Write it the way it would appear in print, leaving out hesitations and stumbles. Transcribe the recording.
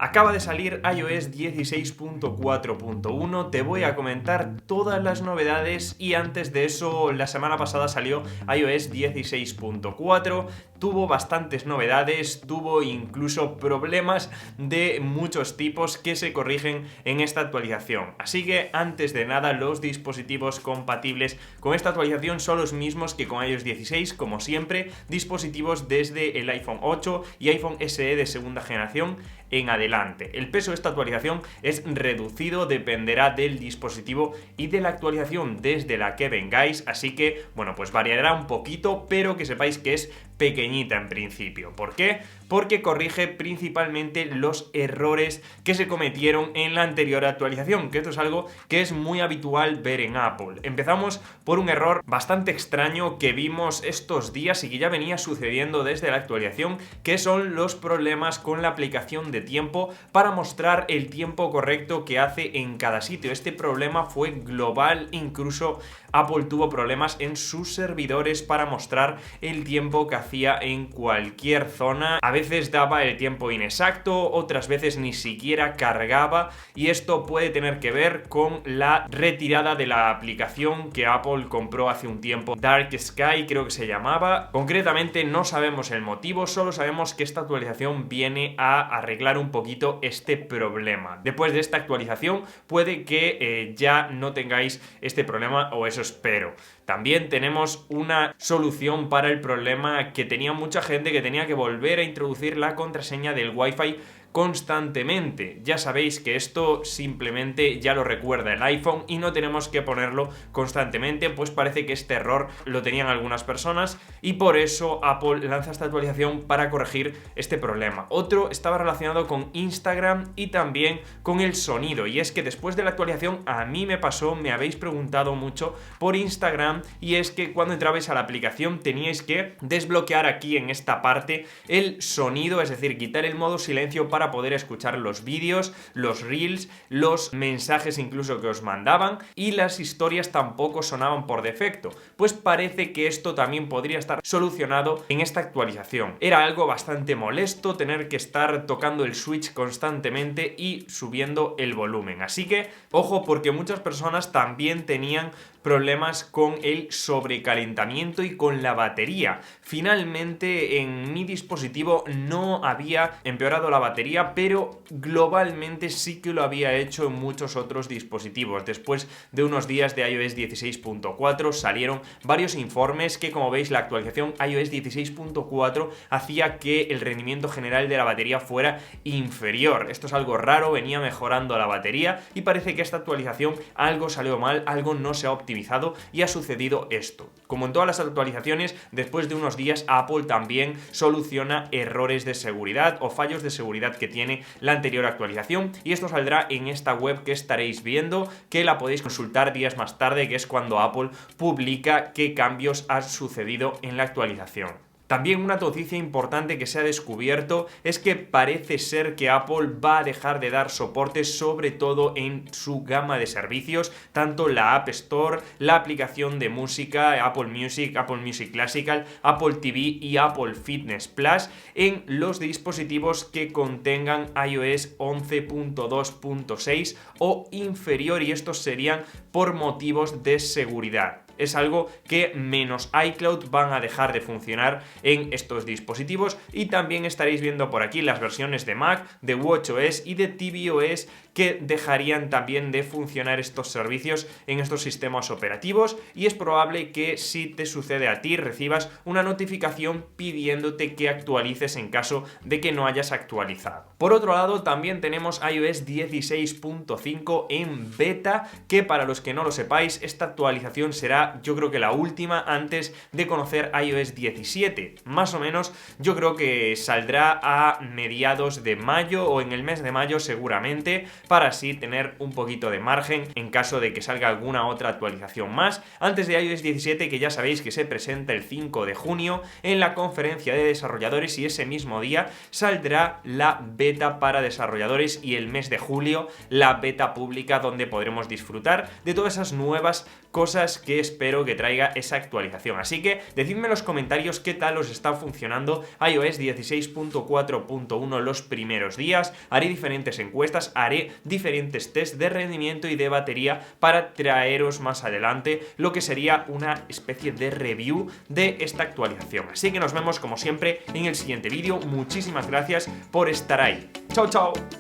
Acaba de salir iOS 16.4.1, te voy a comentar todas las novedades y antes de eso, la semana pasada salió iOS 16.4, tuvo bastantes novedades, tuvo incluso problemas de muchos tipos que se corrigen en esta actualización. Así que antes de nada, los dispositivos compatibles con esta actualización son los mismos que con iOS 16, como siempre, dispositivos desde el iPhone 8 y iPhone SE de segunda generación en adelante. El peso de esta actualización es reducido, dependerá del dispositivo y de la actualización desde la que vengáis, así que, bueno, pues variará un poquito, pero que sepáis que es pequeñita en principio. ¿Por qué? Porque corrige principalmente los errores que se cometieron en la anterior actualización, que esto es algo que es muy habitual ver en Apple. Empezamos por un error bastante extraño que vimos estos días y que ya venía sucediendo desde la actualización, que son los problemas con la aplicación de tiempo para mostrar el tiempo correcto que hace en cada sitio. Este problema fue global, incluso Apple tuvo problemas en sus servidores para mostrar el tiempo que hacía en cualquier zona. A veces daba el tiempo inexacto, otras veces ni siquiera cargaba, y esto puede tener que ver con la retirada de la aplicación que Apple compró hace un tiempo, Dark Sky creo que se llamaba. Concretamente no sabemos el motivo, solo sabemos que esta actualización viene a arreglar un poquito este problema. Después de esta actualización puede que ya no tengáis este problema, o eso espero. También tenemos una solución para el problema que tenía mucha gente, que tenía que volver a introducir la contraseña del Wi-Fi constantemente. Ya sabéis que esto simplemente ya lo recuerda el iPhone y no tenemos que ponerlo constantemente, pues parece que este error lo tenían algunas personas y por eso Apple lanza esta actualización para corregir este problema. Otro estaba relacionado con Instagram y también con el sonido, y es que después de la actualización a mí me pasó, me habéis preguntado mucho por Instagram, y es que cuando entrabais a la aplicación teníais que desbloquear aquí en esta parte el sonido, es decir, quitar el modo silencio para poder escuchar los vídeos, los reels, los mensajes incluso que os mandaban, y las historias tampoco sonaban por defecto. Pues parece que esto también podría estar solucionado en esta actualización. Era algo bastante molesto tener que estar tocando el switch constantemente y subiendo el volumen. Así que, ojo, porque muchas personas también tenían problemas con el sobrecalentamiento y con la batería. Finalmente en mi dispositivo no había empeorado la batería, pero globalmente sí que lo había hecho en muchos otros dispositivos. Después de unos días de iOS 16.4 salieron varios informes que, como veis, la actualización iOS 16.4 hacía que el rendimiento general de la batería fuera inferior. Esto es algo raro, venía mejorando la batería y parece que esta actualización algo salió mal, algo no se ha optimizado y ha sucedido esto. Como en todas las actualizaciones, después de unos días Apple también soluciona errores de seguridad o fallos de seguridad que tiene la anterior actualización, y esto saldrá en esta web que estaréis viendo, que la podéis consultar días más tarde, que es cuando Apple publica qué cambios han sucedido en la actualización. También una noticia importante que se ha descubierto es que parece ser que Apple va a dejar de dar soporte, sobre todo en su gama de servicios, tanto la App Store, la aplicación de música, Apple Music Classical, Apple TV y Apple Fitness Plus, en los dispositivos que contengan iOS 11.2.6 o inferior, y estos serían por motivos de seguridad. Es algo que menos iCloud van a dejar de funcionar en estos dispositivos, y también estaréis viendo por aquí las versiones de Mac, de watchOS y de tvOS que dejarían también de funcionar estos servicios en estos sistemas operativos, y es probable que si te sucede a ti recibas una notificación pidiéndote que actualices en caso de que no hayas actualizado. Por otro lado, también tenemos iOS 16.5 en beta, que para los que no lo sepáis, esta actualización será, yo creo que la última antes de conocer iOS 17. Más o menos yo creo que saldrá a mediados de mayo o en el mes de mayo seguramente, para así tener un poquito de margen en caso de que salga alguna otra actualización más antes de iOS 17, que ya sabéis que se presenta el 5 de junio en la conferencia de desarrolladores, y ese mismo día saldrá la beta para desarrolladores, y el mes de julio la beta pública, donde podremos disfrutar de todas esas nuevas cosas que espero que traiga esa actualización. Así que decidme en los comentarios qué tal os está funcionando iOS 16.4.1 los primeros días. Haré diferentes encuestas, haré diferentes test de rendimiento y de batería para traeros más adelante lo que sería una especie de review de esta actualización. Así que nos vemos como siempre en el siguiente vídeo. Muchísimas gracias por estar ahí. ¡Chao, chao!